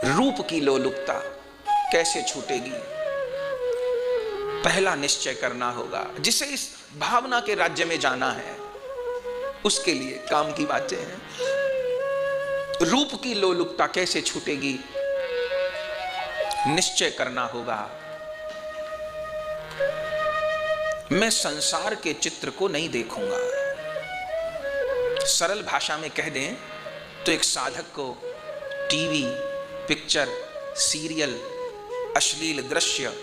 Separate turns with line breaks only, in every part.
रूप की लोलुपता कैसे छूटेगी? पहला निश्चय करना होगा। जिसे इस भावना के राज्य में जाना है उसके लिए काम की बातें हैं। रूप की लोलुपता कैसे छूटेगी? निश्चय करना होगा, मैं संसार के चित्र को नहीं देखूंगा। सरल भाषा में कह दें तो एक साधक को टीवी, पिक्चर, सीरियल, अश्लील दृश्य,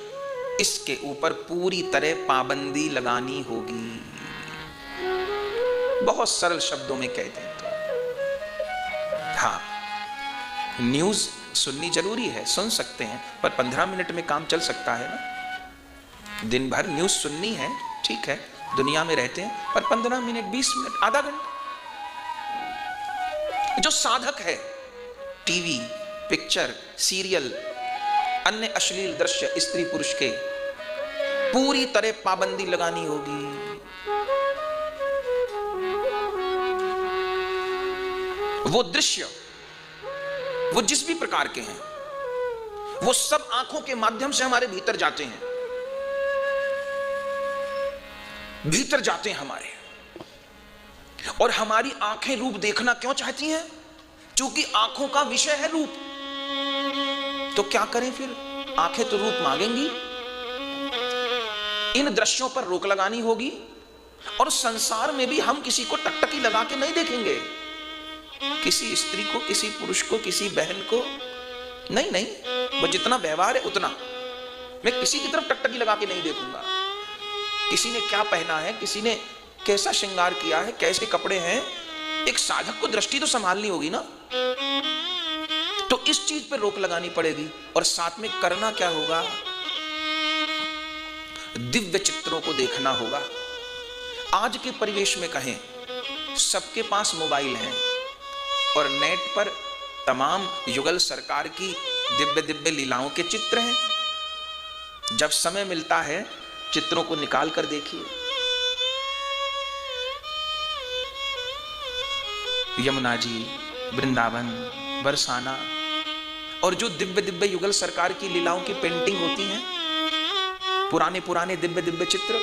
इसके ऊपर पूरी तरह पाबंदी लगानी होगी। बहुत सरल शब्दों में कहते हैं तो हाँ, न्यूज सुननी जरूरी है, सुन सकते हैं, पर 15 मिनट में काम चल सकता है ना। दिन भर न्यूज सुननी है, ठीक है, दुनिया में रहते हैं, पर 15 मिनट, 20 मिनट, आधा घंटा। जो साधक है, टीवी, पिक्चर, सीरियल, अन्य अश्लील दृश्य स्त्री पुरुष के पूरी तरह पाबंदी लगानी होगी। वो दृश्य, वो जिस भी प्रकार के हैं, वो सब आंखों के माध्यम से हमारे भीतर जाते हैं, भीतर जाते हैं हमारे। और हमारी आंखें रूप देखना क्यों चाहती हैं? क्योंकि आंखों का विषय है रूप। तो क्या करें फिर? आंखें तो रूप मांगेंगी। इन दृश्यों पर रोक लगानी होगी। और संसार में भी हम किसी को टकटकी लगा के नहीं देखेंगे, किसी स्त्री को, किसी पुरुष को, किसी बहन को, नहीं नहीं, वो जितना व्यवहार है उतना। मैं किसी की तरफ टकटकी लगा के नहीं देखूंगा। किसी ने क्या पहना है, किसी ने कैसा श्रृंगार किया है, कैसे कपड़े हैं, एक साधक को दृष्टि तो संभालनी होगी ना। तो इस चीज पर रोक लगानी पड़ेगी। और साथ में करना क्या होगा? दिव्य चित्रों को देखना होगा। आज के परिवेश में कहें, सबके पास मोबाइल है और नेट पर तमाम युगल सरकार की दिव्य दिव्य लीलाओं के चित्र हैं। जब समय मिलता है चित्रों को निकाल कर देखिए। यमुना जी, वृंदावन, बरसाना, और जो दिव्य दिव्य युगल सरकार की लीलाओं की पेंटिंग होती हैं, पुराने पुराने दिव्य दिव्य चित्र,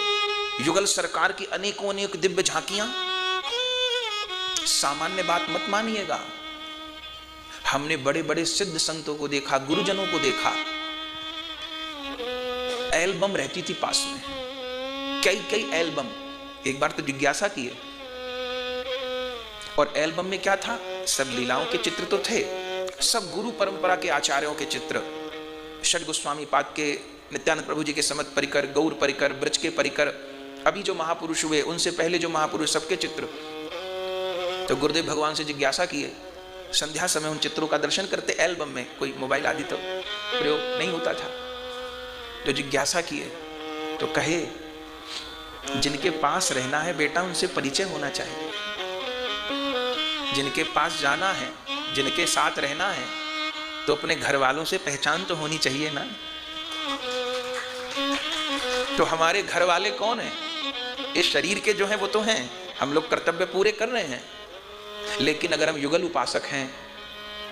युगल सरकार की अनेकों अनेक दिव्य झांकियां। सामान्य बात मत मानिएगा। हमने बड़े बड़े सिद्ध संतों को देखा, गुरुजनों को देखा, एल्बम रहती थी पास में, कई कई एल्बम। एक बार तो जिज्ञासा किए, और एल्बम में क्या था? सब लीलाओं के चित्र तो थे, सब गुरु परंपरा के आचार्यों के चित्र, षड गोस्वामी पाद के, नित्यानंद प्रभु जी के समत परिकर, गौर परिकर, ब्रज के परिकर, अभी जो महापुरुष हुए उनसे पहले जो महापुरुष, सबके चित्र। तो गुरुदेव भगवान से जिज्ञासा किए, संध्या समय उन चित्रों का दर्शन करते एल्बम में, कोई मोबाइल आदि तो प्रयोग नहीं होता था। तो जिज्ञासा किए तो कहे, जिनके पास रहना है बेटा उनसे परिचय होना चाहिए, जिनके पास जाना है, जिनके साथ रहना है, तो अपने घर वालों से पहचान तो होनी चाहिए ना। तो हमारे घर वाले कौन हैं? इस शरीर के जो हैं वो तो हैं, हम लोग कर्तव्य पूरे कर रहे हैं, लेकिन अगर हम युगल उपासक हैं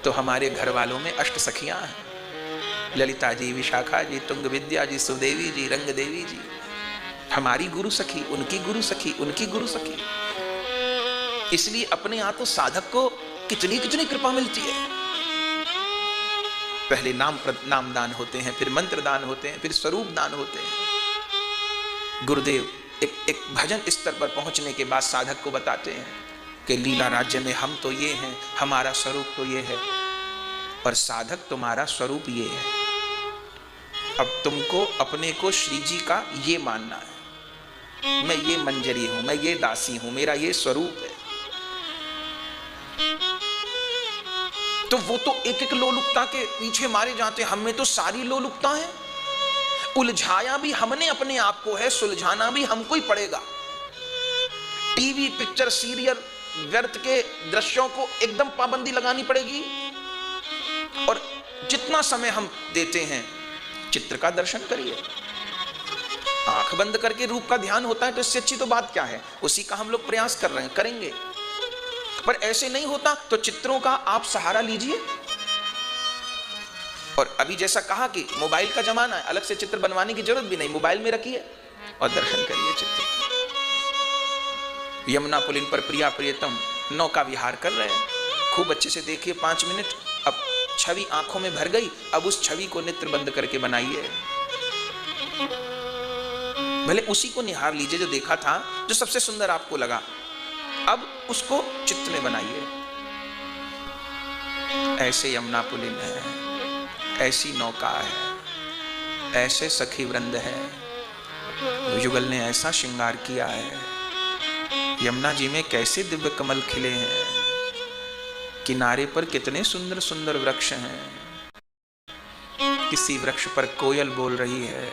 तो हमारे घर वालों में अष्ट सखियां हैं, ललिता जी, विशाखा जी, तुंग विद्या जी, सुदेवी जी, रंग देवी जी, हमारी गुरु सखी, उनकी गुरु सखी, उनकी गुरु सखी। इसलिए अपने यहाँ तो साधक को कितनी कितनी कृपा मिलती है। पहले नाम दान होते हैं, फिर मंत्र दान होते हैं, फिर स्वरूप दान होते हैं। गुरुदेव एक भजन स्तर पर पहुंचने के बाद साधक को बताते हैं कि लीला राज्य में हम तो ये हैं, हमारा स्वरूप तो ये है, और साधक तुम्हारा स्वरूप ये है। अब तुमको अपने को श्री जी का ये मानना है, मैं ये मंजरी हूं, मैं ये दासी हूं, मेरा ये स्वरूप है। तो वो तो एक एक लोलुपता के पीछे मारे जाते हैं। हमें तो सारी लोलुपता है, उलझाया भी हमने अपने आप को है, सुलझाना भी हमको ही पड़ेगा। टीवी, पिक्चर, सीरियल, व्यर्थ के दृश्यों को एकदम पाबंदी लगानी पड़ेगी। और जितना समय हम देते हैं चित्र का दर्शन करिए। आंख बंद करके रूप का ध्यान होता है तो इससे अच्छी तो बात क्या है। उसी का हम लोग प्रयास कर रहे हैं, करेंगे। पर ऐसे नहीं होता तो चित्रों का आप सहारा लीजिए। और अभी जैसा कहा कि मोबाइल का जमाना है, अलग से चित्र बनवाने की जरूरत भी नहीं, मोबाइल में रखिए और दर्शन करिए चित्र। यमुना पुलिन पर प्रिया प्रियतम नौका विहार कर रहे हैं, खूब अच्छे से देखिए 5 मिनट। अब छवि आंखों में भर गई, अब उस छवि को नेत्र बंद करके बनाइए। भले उसी को निहार लीजिए जो देखा था, जो सबसे सुंदर आपको लगा, अब उसको चित्त में बनाइए। ऐसे यमुना पुलिन है, ऐसी नौका है, ऐसे सखी वृंद है, युगल ने ऐसा श्रृंगार किया है। यमुना जी में कैसे दिव्य कमल खिले हैं, किनारे पर कितने सुंदर सुंदर वृक्ष हैं, किसी वृक्ष पर कोयल बोल रही है,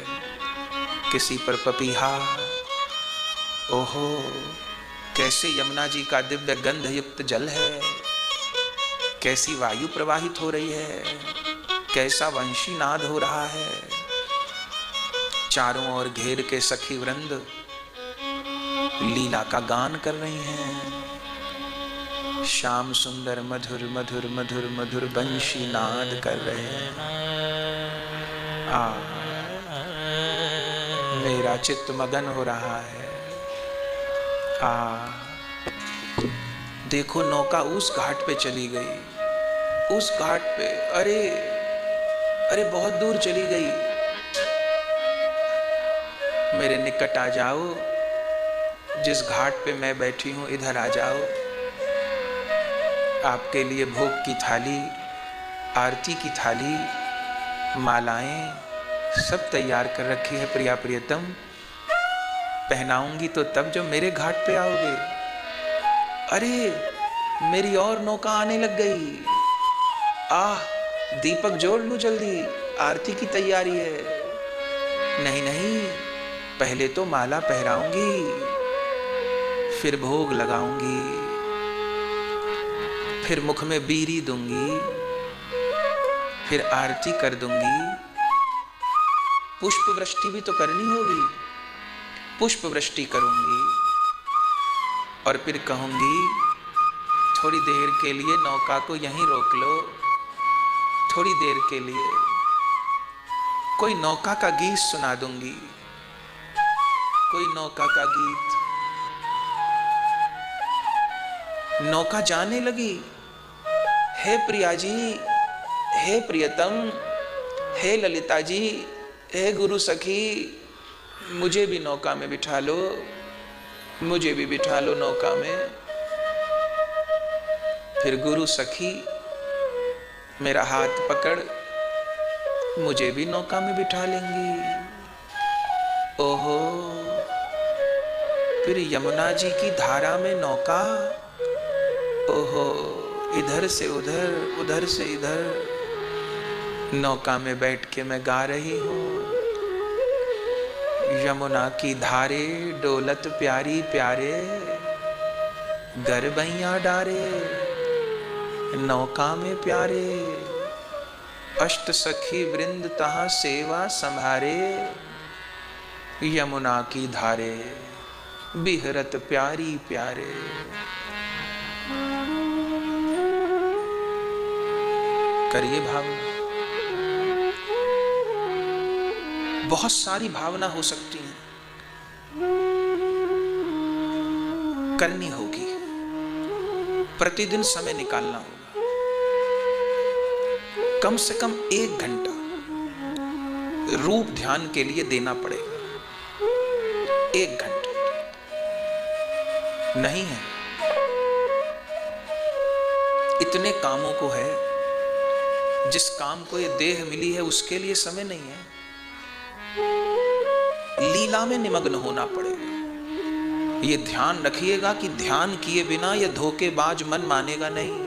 किसी पर पपीहा। ओहो, कैसे यमुना जी का दिव्य गंध युक्त जल है, कैसी वायु प्रवाहित हो रही है, कैसा वंशी नाद हो रहा है। चारों ओर घेर के सखी वृंद लीला का गान कर रही हैं। श्याम सुंदर मधुर मधुर मधुर मधुर वंशी नाद कर रहे हैं। मेरा चित्त मगन हो रहा है। देखो नौका उस घाट पे चली गई, उस घाट पे, अरे अरे बहुत दूर चली गई। मेरे निकट आ जाओ, जिस घाट पे मैं बैठी हूं इधर आ जाओ। आपके लिए भोग की थाली, आरती की थाली, मालाएं सब तैयार कर रखी है प्रिया प्रियतम। पहनाऊंगी तो तब जब मेरे घाट पे आओगे। अरे मेरी और नौका आने लग गई। दीपक जोड़ लूं जल्दी, आरती की तैयारी है। नहीं नहीं, पहले तो माला पहराऊंगी, फिर भोग लगाऊंगी, फिर मुख में बीरी दूंगी, फिर आरती कर दूंगी। पुष्प वृष्टि भी तो करनी होगी, पुष्प वृष्टि करूंगी और फिर कहूंगी थोड़ी देर के लिए नौका को यहीं रोक लो, थोड़ी देर के लिए। कोई नौका का गीत सुना दूंगी, कोई नौका का गीत। नौका जाने लगी। हे प्रिया जी, हे प्रियतम, हे ललिता जी, हे गुरु सखी, मुझे भी नौका में बिठा लो, मुझे भी बिठा लो नौका में। फिर गुरु सखी मेरा हाथ पकड़ मुझे भी नौका में बिठा लेंगी। ओहो, फिर यमुना जी की धारा में नौका। ओहो, इधर से उधर, उधर से इधर नौका में बैठ के मैं गा रही हूँ। यमुना की धारे डोलत प्यारी प्यारे, गरबैया डारे नौका में प्यारे। अष्ट सखी वृंद तहाँ सेवा संभारे, यमुना की धारे बिहरत प्यारी प्यारे। करिए भावना। बहुत सारी भावना हो सकती है, करनी होगी, प्रतिदिन समय निकालना होगा। कम से कम 1 घंटा रूप ध्यान के लिए देना पड़ेगा। 1 घंटा नहीं है, इतने कामों को है। जिस काम को ये देह मिली है उसके लिए समय नहीं है। लीला में निमग्न होना पड़ेगा। ये ध्यान रखिएगा कि ध्यान किए बिना यह धोखेबाज मन मानेगा नहीं।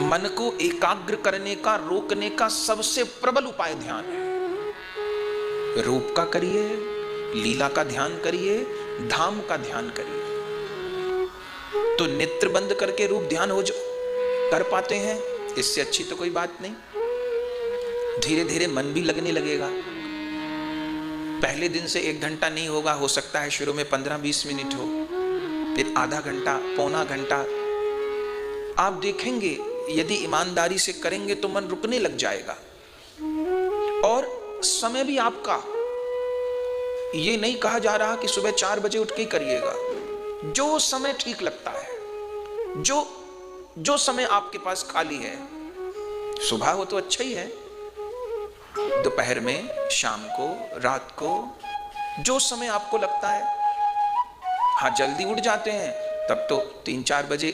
मन को एकाग्र करने का, रोकने का सबसे प्रबल उपाय ध्यान है। रूप का करिए, लीला का ध्यान करिए, धाम का ध्यान करिए। तो नेत्र बंद करके रूप ध्यान हो जो कर पाते हैं, इससे अच्छी तो कोई बात नहीं। धीरे धीरे मन भी लगने लगेगा। पहले दिन से 1 घंटा नहीं होगा, हो सकता है शुरू में 15-20 मिनट हो, फिर आधा घंटा, पौना घंटा। आप देखेंगे यदि ईमानदारी से करेंगे तो मन रुकने लग जाएगा। और समय भी आपका, ये नहीं कहा जा रहा कि सुबह 4 बजे उठ के ही करिएगा, जो समय ठीक लगता है, जो समय आपके पास खाली है, सुबह हो तो अच्छा ही है, दोपहर में, शाम को, रात को, जो समय आपको लगता है। हाँ, जल्दी उठ जाते हैं तब तो 3-4 बजे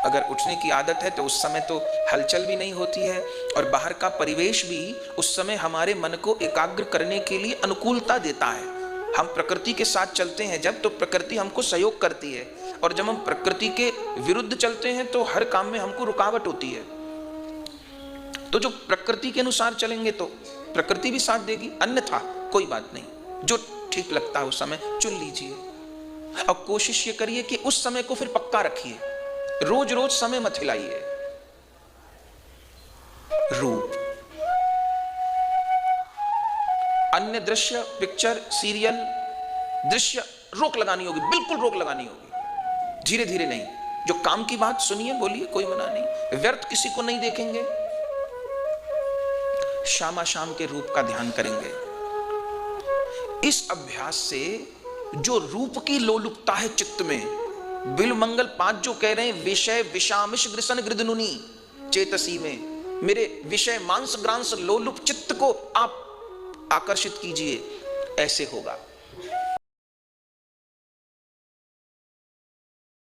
अगर उठने की आदत है तो उस समय तो हलचल भी नहीं होती है, और बाहर का परिवेश भी उस समय हमारे मन को एकाग्र करने के लिए अनुकूलता देता है। हम प्रकृति के साथ चलते हैं जब, तो प्रकृति हमको सहयोग करती है, और जब हम प्रकृति के विरुद्ध चलते हैं तो हर काम में हमको रुकावट होती है। तो जो प्रकृति के अनुसार चलेंगे तो प्रकृति भी साथ देगी, अन्यथा कोई बात नहीं, जो ठीक लगता है उस समय चुन लीजिए। और कोशिश ये करिए कि उस समय को फिर पक्का रखिए, रोज रोज समय मत हिलाइए। रूप, अन्य दृश्य, पिक्चर, सीरियल, दृश्य रोक लगानी होगी, बिल्कुल रोक लगानी होगी, धीरे धीरे नहीं। जो काम की बात सुनिए, बोलिए, कोई मना नहीं, व्यर्थ किसी को नहीं देखेंगे। शामा शाम के रूप का ध्यान करेंगे। इस अभ्यास से जो रूप की लोलुपता है चित्त में, बिलमंगल 5 जो कह रहे हैं, विषय विषामिष ग्रसन गृदनुनी चेतसी में, मेरे विषय मांस ग्रांस लोलुप चित्त को आप आकर्षित कीजिए, ऐसे होगा।